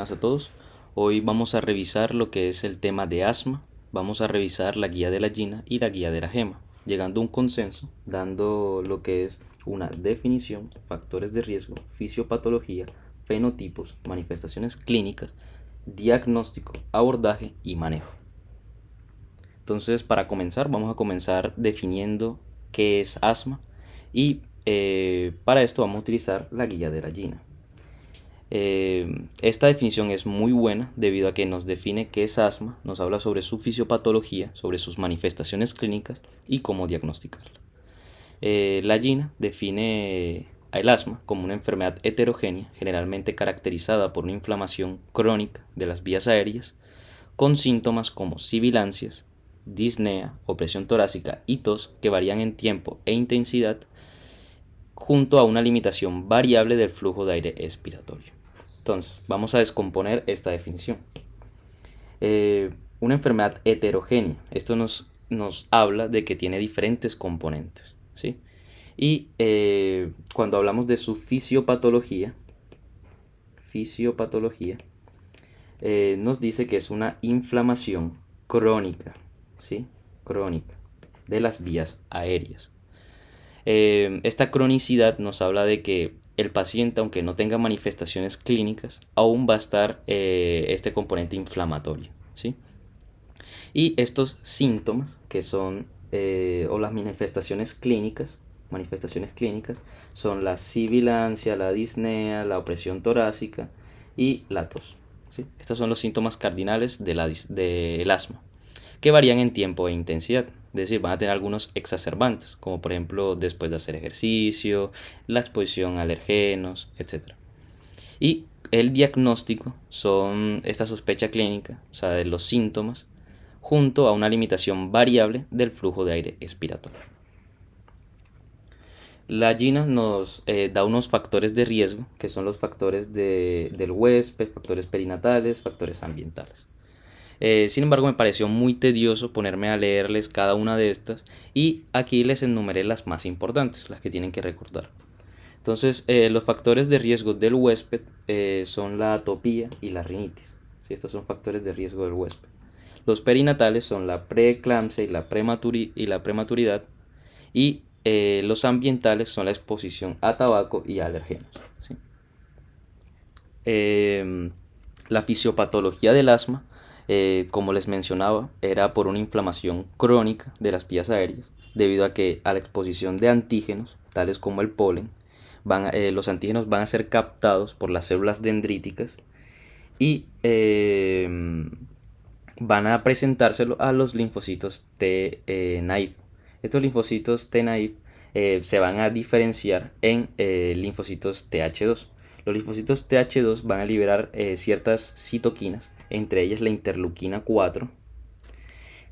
Buenas a todos. Hoy vamos a revisar lo que es el tema de asma. Vamos a revisar la guía de la Gina y la guía de la GEMA, llegando a un consenso, dando lo que es una definición, factores de riesgo, fisiopatología, fenotipos, manifestaciones clínicas, diagnóstico, abordaje y manejo. Entonces, para comenzar, vamos a comenzar definiendo qué es asma y para esto vamos a utilizar la guía de la Gina. Esta definición es muy buena debido a que nos define qué es asma, nos habla sobre su fisiopatología, sobre sus manifestaciones clínicas y cómo diagnosticarla. La Gina define el asma como una enfermedad heterogénea, generalmente caracterizada por una inflamación crónica de las vías aéreas, con síntomas como sibilancias, disnea, opresión torácica y tos que varían en tiempo e intensidad, junto a una limitación variable del flujo de aire expiratorio. Entonces, vamos a descomponer esta definición. Una enfermedad heterogénea. Esto nos habla de que tiene diferentes componentes, ¿sí? Y cuando hablamos de su fisiopatología, nos dice que es una inflamación crónica, ¿sí? Crónica de las vías aéreas. Esta cronicidad nos habla de que el paciente, aunque no tenga manifestaciones clínicas, aún va a estar este componente inflamatorio, ¿sí? Y estos síntomas que son, o las manifestaciones clínicas, son la sibilancia, la disnea, la opresión torácica y la tos, ¿sí? Estos son los síntomas cardinales del asma, que varían en tiempo e intensidad. Es decir, van a tener algunos exacerbantes, como por ejemplo después de hacer ejercicio, la exposición a alergenos, etc. Y el diagnóstico son esta sospecha clínica, o sea, de los síntomas, junto a una limitación variable del flujo de aire expiratorio. La Gina nos da unos factores de riesgo, que son los factores del huésped, factores perinatales, factores ambientales. Sin embargo, me pareció muy tedioso ponerme a leerles cada una de estas y aquí les enumeré las más importantes, las que tienen que recordar. Entonces, los factores de riesgo del huésped son la atopía y la rinitis. ¿Sí? Estos son factores de riesgo del huésped. Los perinatales son la preeclampsia y la prematuridad. Y los ambientales son la exposición a tabaco y a alergenos. ¿Sí? La fisiopatología del asma, como les mencionaba, era por una inflamación crónica de las vías aéreas, debido a que a la exposición de antígenos, tales como el polen, los antígenos van a ser captados por las células dendríticas y van a presentárselo a los linfocitos T naive. Estos linfocitos T naive se van a diferenciar en linfocitos TH2. Los linfocitos TH2 van a liberar ciertas citoquinas, entre ellas la interleuquina 4,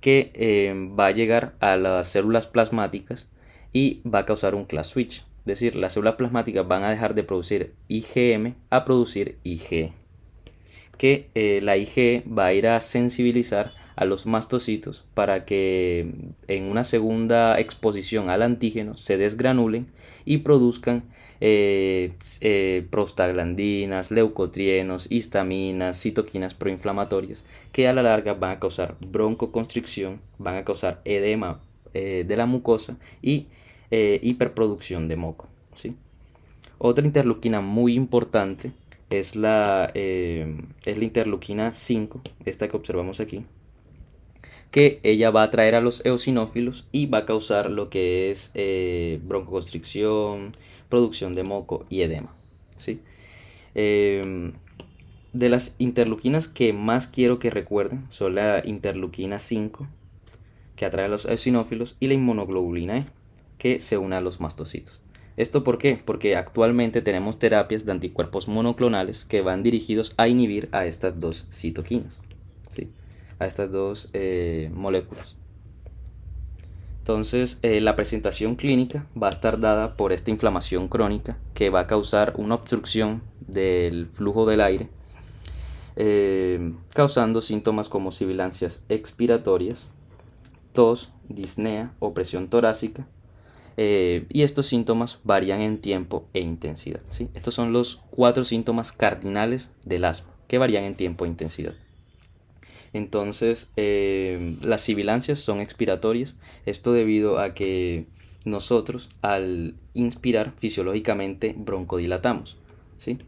que va a llegar a las células plasmáticas y va a causar un class switch. Es decir, las células plasmáticas van a dejar de producir IgM a producir IgE, que la IgE va a ir a sensibilizar a los mastocitos para que en una segunda exposición al antígeno se desgranulen y produzcan prostaglandinas, leucotrienos, histaminas, citoquinas proinflamatorias que a la larga van a causar broncoconstricción, van a causar edema de la mucosa y hiperproducción de moco, ¿sí? Otra interleuquina muy importante es la interleuquina 5, esta que observamos aquí, que ella va a atraer a los eosinófilos y va a causar lo que es broncoconstricción, producción de moco y edema, ¿sí? De las interleuquinas que más quiero que recuerden son la interleuquina 5, que atrae a los eosinófilos, y la inmunoglobulina E, que se une a los mastocitos. ¿Esto por qué? Porque actualmente tenemos terapias de anticuerpos monoclonales que van dirigidos a inhibir a estas dos citoquinas, ¿sí? A estas dos moléculas. Entonces, la presentación clínica va a estar dada por esta inflamación crónica que va a causar una obstrucción del flujo del aire, causando síntomas como sibilancias expiratorias, tos, disnea, opresión torácica, y estos síntomas varían en tiempo e intensidad, ¿sí? Estos son los 4 síntomas cardinales del asma. que varían en tiempo e intensidad. Entonces, las sibilancias son expiratorias, esto debido a que nosotros al inspirar fisiológicamente broncodilatamos, ¿sí?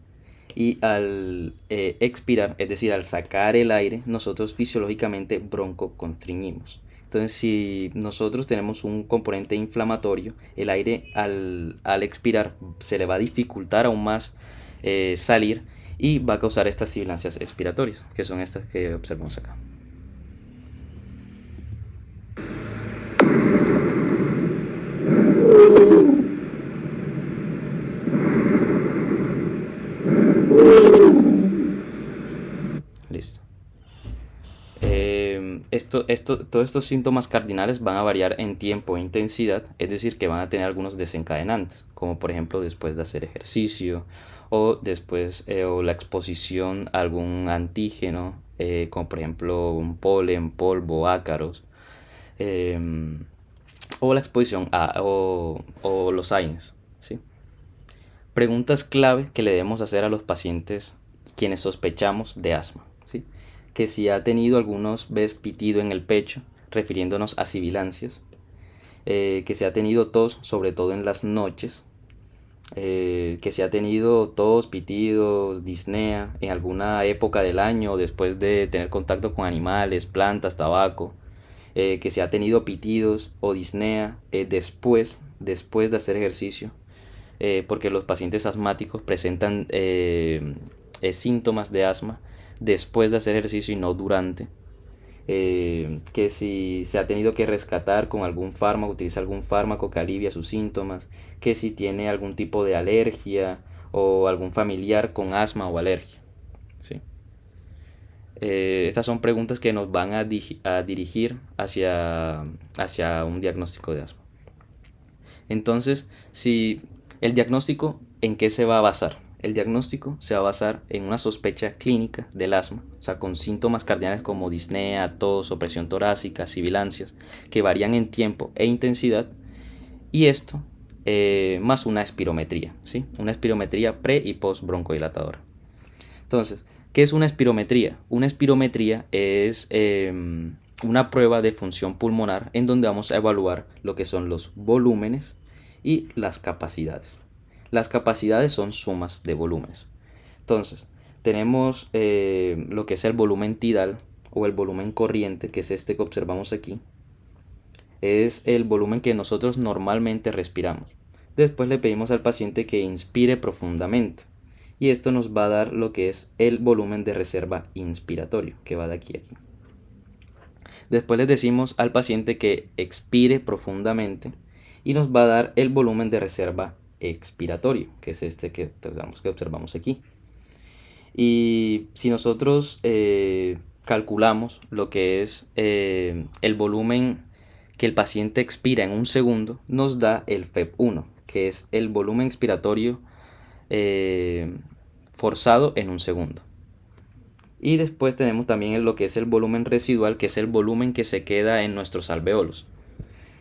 Y al expirar, es decir, al sacar el aire, nosotros fisiológicamente broncoconstriñimos. Entonces, si nosotros tenemos un componente inflamatorio, el aire al expirar se le va a dificultar aún más salir y va a causar estas sibilancias expiratorias, que son estas que observamos acá. Listo. Todos estos síntomas cardinales van a variar en tiempo e intensidad, es decir, que van a tener algunos desencadenantes, como por ejemplo después de hacer ejercicio o después o la exposición a algún antígeno, como por ejemplo un polen, polvo, ácaros, eh, o la exposición o los AINES, ¿sí? Preguntas clave que le debemos hacer a los pacientes quienes sospechamos de asma, ¿sí? Que si ha tenido algunos veces pitido en el pecho, refiriéndonos a sibilancias, que si ha tenido tos, sobre todo en las noches, que si ha tenido tos, pitidos, disnea en alguna época del año, después de tener contacto con animales, plantas, tabaco, que si ha tenido pitidos o disnea después de hacer ejercicio, porque los pacientes asmáticos presentan síntomas de asma después de hacer ejercicio y no durante. Que si se ha tenido que rescatar con algún fármaco, utiliza algún fármaco que alivia sus síntomas, que si tiene algún tipo de alergia o algún familiar con asma o alergia, ¿sí? Estas son preguntas que nos van a dirigir hacia un diagnóstico de asma. Entonces, si el diagnóstico, ¿en qué se va a basar? El diagnóstico se va a basar en una sospecha clínica del asma, o sea, con síntomas cardinales como disnea, tos, opresión torácica, sibilancias, que varían en tiempo e intensidad, y esto más una espirometría, ¿sí? Una espirometría pre y post broncodilatadora. Entonces, ¿qué es una espirometría? Una espirometría es una prueba de función pulmonar en donde vamos a evaluar lo que son los volúmenes y las capacidades. Las capacidades son sumas de volúmenes. Entonces, tenemos lo que es el volumen tidal o el volumen corriente, que es este que observamos aquí. Es el volumen que nosotros normalmente respiramos. Después le pedimos al paciente que inspire profundamente. Y esto nos va a dar lo que es el volumen de reserva inspiratorio, que va de aquí a aquí. Después le decimos al paciente que expire profundamente y nos va a dar el volumen de reserva expiratorio, que es este que observamos aquí. Y si nosotros calculamos lo que es el volumen que el paciente expira en un segundo, nos da el FEP1, que es el volumen expiratorio forzado en un segundo. Y después tenemos también lo que es el volumen residual, que es el volumen que se queda en nuestros alveolos.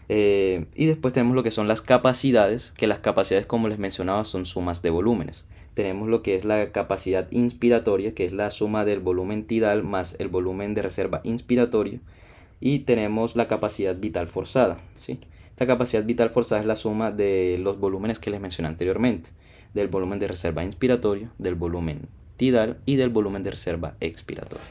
Y después tenemos lo que son las capacidades, que las capacidades, como les mencionaba, son sumas de volúmenes. Tenemos lo que es la capacidad inspiratoria, que es la suma del volumen tidal más el volumen de reserva inspiratorio. Y tenemos la capacidad vital forzada, ¿sí? Esta capacidad vital forzada es la suma de los volúmenes que les mencioné anteriormente, del volumen de reserva inspiratorio, del volumen tidal y del volumen de reserva expiratorio.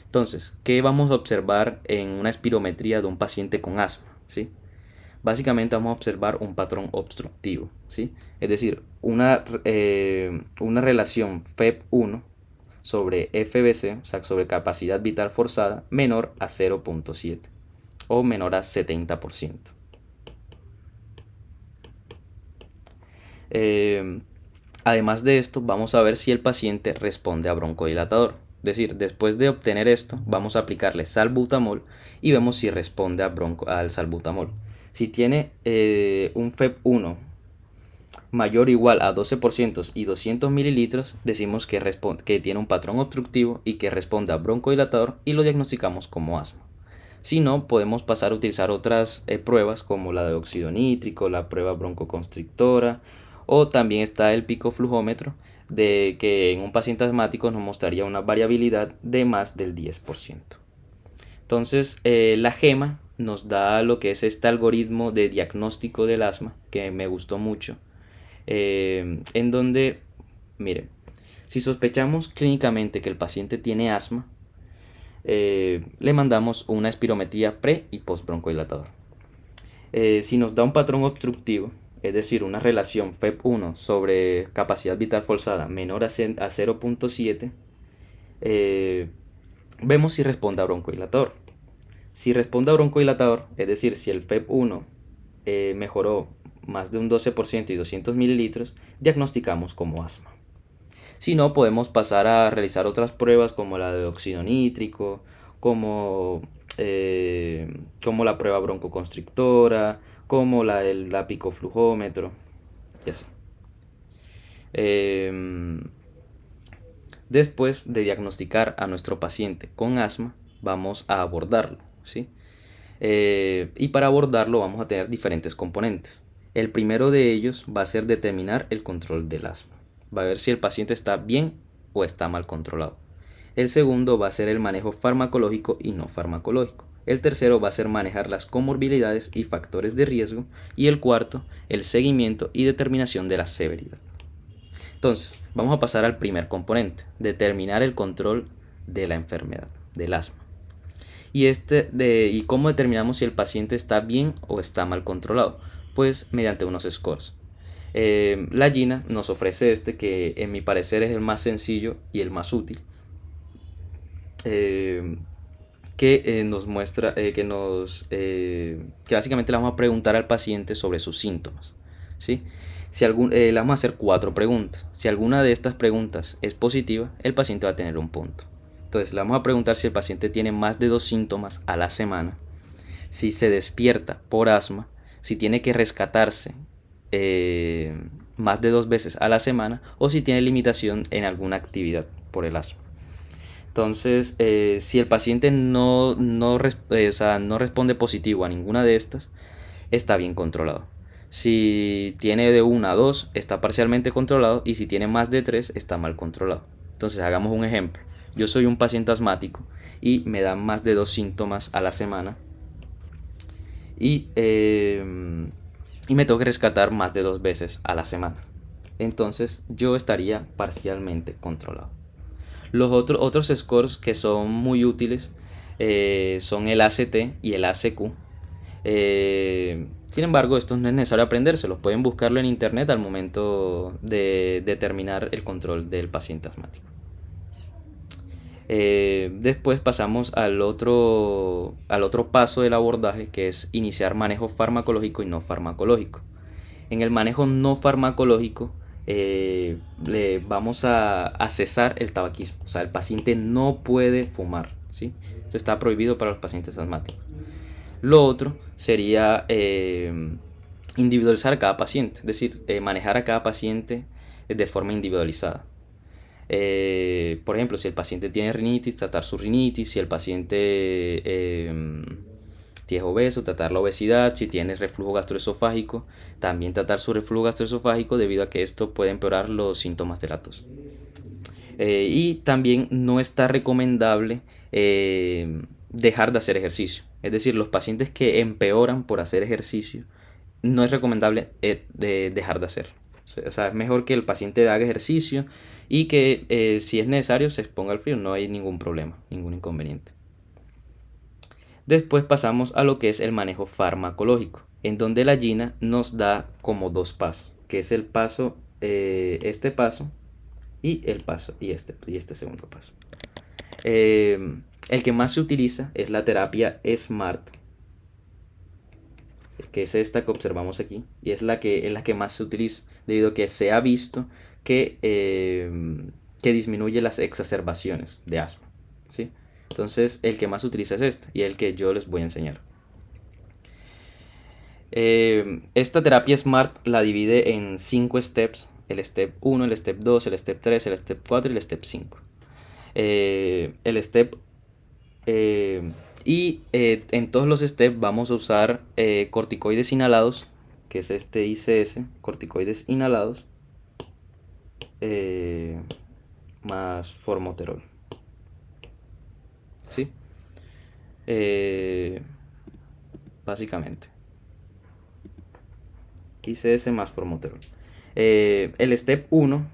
Entonces, ¿qué vamos a observar en una espirometría de un paciente con asma? ¿Sí? Básicamente vamos a observar un patrón obstructivo, ¿sí? Es decir, una relación FEP1 sobre FVC, o sea, sobre capacidad vital forzada, menor a 0.7 o menor a 70%. Además de esto, vamos a ver si el paciente responde a broncodilatador. Es decir, después de obtener esto, vamos a aplicarle salbutamol y vemos si responde al salbutamol. Si tiene un FEP1 mayor o igual a 12% y 200 mililitros, decimos que tiene un patrón obstructivo y que responde a broncodilatador y lo diagnosticamos como asma. Si no, podemos pasar a utilizar otras pruebas como la de óxido nítrico, la prueba broncoconstrictora, o también está el picoflujómetro, de que en un paciente asmático nos mostraría una variabilidad de más del 10%. Entonces, la GEMA nos da lo que es este algoritmo de diagnóstico del asma, que me gustó mucho, en donde, miren, si sospechamos clínicamente que el paciente tiene asma, le mandamos una espirometría pre y post broncodilatador. Si nos da un patrón obstructivo, es decir, una relación FEP1 sobre capacidad vital forzada menor a 0.7, vemos si responde a broncodilatador. Si responde a broncodilatador, es decir, si el FEP1 mejoró más de un 12% y 200 mililitros, diagnosticamos como asma. Si no, podemos pasar a realizar otras pruebas como la de óxido nítrico, como, como la prueba broncoconstrictora, como la del apicoflujómetro y así. Después de diagnosticar a nuestro paciente con asma, vamos a abordarlo, ¿sí? Y para abordarlo vamos a tener diferentes componentes. El primero de ellos va a ser determinar el control del asma. Va a ver si el paciente está bien o está mal controlado. El segundo va a ser el manejo farmacológico y no farmacológico. El tercero va a ser manejar las comorbilidades y factores de riesgo. Y el cuarto, el seguimiento y determinación de la severidad. Entonces, vamos a pasar al primer componente, determinar el control de la enfermedad, del asma. ¿Y cómo determinamos si el paciente está bien o está mal controlado? Pues mediante unos scores. La GINA nos ofrece que en mi parecer es el más sencillo y el más útil, que nos muestra que básicamente le vamos a preguntar al paciente sobre sus síntomas, ¿sí? Le vamos a hacer 4 preguntas. Si alguna de estas preguntas es positiva, el paciente va a tener un punto. Entonces le vamos a preguntar si el paciente tiene más de 2 síntomas a la semana, si se despierta por asma, si tiene que rescatarse más de 2 veces a la semana o si tiene limitación en alguna actividad por el asma. Entonces, si el paciente no responde positivo a ninguna de estas, está bien controlado. Si tiene de 1 a 2, está parcialmente controlado, y si tiene más de 3, está mal controlado. Entonces, hagamos un ejemplo. Yo soy un paciente asmático y me dan más de 2 síntomas a la semana y me tengo que rescatar más de 2 veces a la semana. Entonces, yo estaría parcialmente controlado. Los otros scores que son muy útiles son el ACT y el ACQ. Sin embargo, esto no es necesario aprendérselos. Pueden buscarlo en internet al momento de determinar el control del paciente asmático. Después pasamos al otro paso del abordaje, que es iniciar manejo farmacológico y no farmacológico. En el manejo no farmacológico le vamos a cesar el tabaquismo. O sea, el paciente no puede fumar, ¿sí? Esto está prohibido para los pacientes asmáticos. Lo otro sería individualizar a cada paciente, es decir, manejar a cada paciente de forma individualizada. Por ejemplo, si el paciente tiene rinitis, tratar su rinitis. Si el paciente tiene obeso, tratar la obesidad. Si tiene reflujo gastroesofágico, también tratar su reflujo gastroesofágico, debido a que esto puede empeorar los síntomas de la tos. Y también no está recomendable dejar de hacer ejercicio. Es decir, los pacientes que empeoran por hacer ejercicio, no es recomendable dejar de hacer. O sea, es mejor que el paciente haga ejercicio y que si es necesario se exponga al frío. No hay ningún problema, ningún inconveniente. Después pasamos a lo que es el manejo farmacológico, en donde la GINA nos da como 2 pasos, que es el paso, este paso y el paso y este segundo paso. El que más se utiliza es la terapia SMART, que es esta que observamos aquí, y es la que más se utiliza, debido a que se ha visto que disminuye las exacerbaciones de asma, ¿sí? Entonces, el que más se utiliza es este, y el que yo les voy a enseñar. Esta terapia SMART la divide en 5 steps: el step 1, el step 2, el step 3, el step 4 y el step 5. El step en todos los steps vamos a usar corticoides inhalados, que es este ICS, corticoides inhalados. más formoterol. ¿Sí? Básicamente. ICS más formoterol. El step 1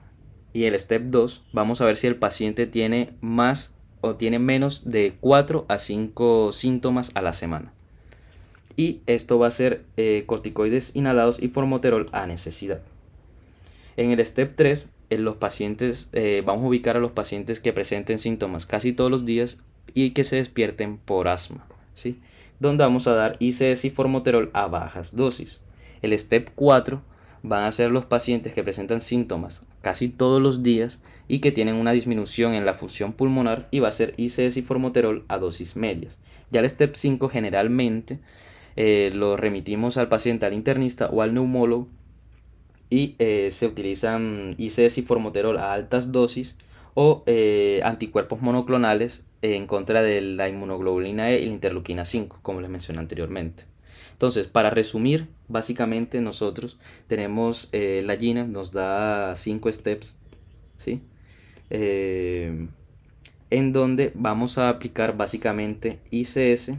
y el step 2, vamos a ver si el paciente tiene más o tiene menos de 4 a 5 síntomas a la semana. Y esto va a ser corticoides inhalados y formoterol a necesidad. En el step 3, en los pacientes, vamos a ubicar a los pacientes que presenten síntomas casi todos los días y que se despierten por asma, ¿sí? Donde vamos a dar ICS y formoterol a bajas dosis. El step 4 van a ser los pacientes que presentan síntomas casi todos los días y que tienen una disminución en la función pulmonar, y va a ser ICS y formoterol a dosis medias. Ya el step 5 generalmente lo remitimos al paciente al internista o al neumólogo, y se utilizan ICS y formoterol a altas dosis o anticuerpos monoclonales en contra de la inmunoglobulina E y la interleuquina 5, como les mencioné anteriormente. Entonces, para resumir, básicamente nosotros tenemos la GINA, nos da 5 steps, ¿sí? En donde vamos a aplicar básicamente ICS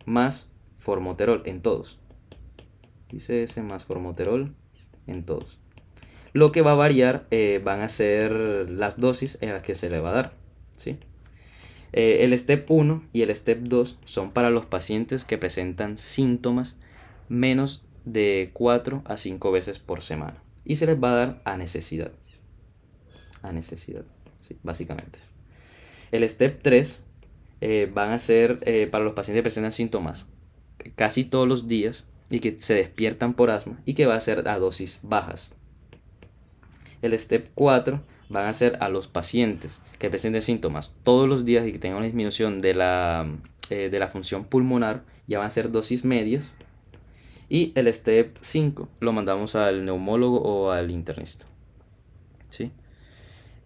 más formoterol en todos. ICS más formoterol en todos. Lo que va a variar van a ser las dosis en las que se le va a dar, ¿sí? El step 1 y el step 2 son para los pacientes que presentan síntomas menos de 4 a 5 veces por semana, y se les va a dar a necesidad. A necesidad, sí, básicamente. El step 3 van a ser para los pacientes que presentan síntomas casi todos los días y que se despiertan por asma, y que va a ser a dosis bajas. El step 4 van a ser a los pacientes que presenten síntomas todos los días y que tengan una disminución de la función pulmonar, ya van a ser dosis medias. Y el step 5 lo mandamos al neumólogo o al internista, ¿sí?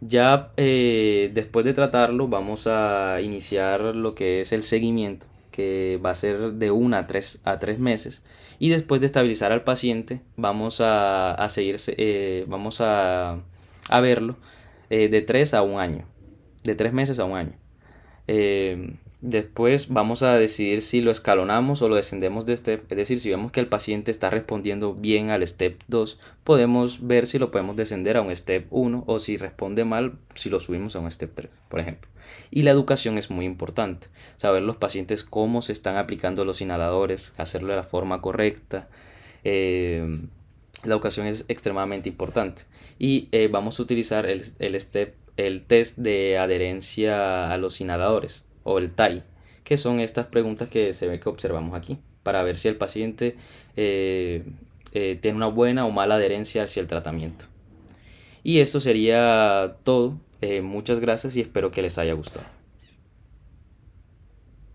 Ya después de tratarlo vamos a iniciar lo que es el seguimiento, que va a ser de 1 a 3 meses, y después de estabilizar al paciente vamos a seguir, vamos a verlo de 3 a 1 año, de 3 meses a 1 año. Después vamos a decidir si lo escalonamos o lo descendemos de step, es decir, si vemos que el paciente está respondiendo bien al step 2, podemos ver si lo podemos descender a un step 1, o si responde mal, si lo subimos a un step 3, por ejemplo. Y la educación es muy importante, saber los pacientes cómo se están aplicando los inhaladores, hacerlo de la forma correcta. La educación es extremadamente importante, y vamos a utilizar el test de adherencia a los inhaladores, o el TAI, que son estas preguntas que se ve que observamos aquí, para ver si el paciente tiene una buena o mala adherencia hacia el tratamiento. Y eso sería todo. Muchas gracias y espero que les haya gustado.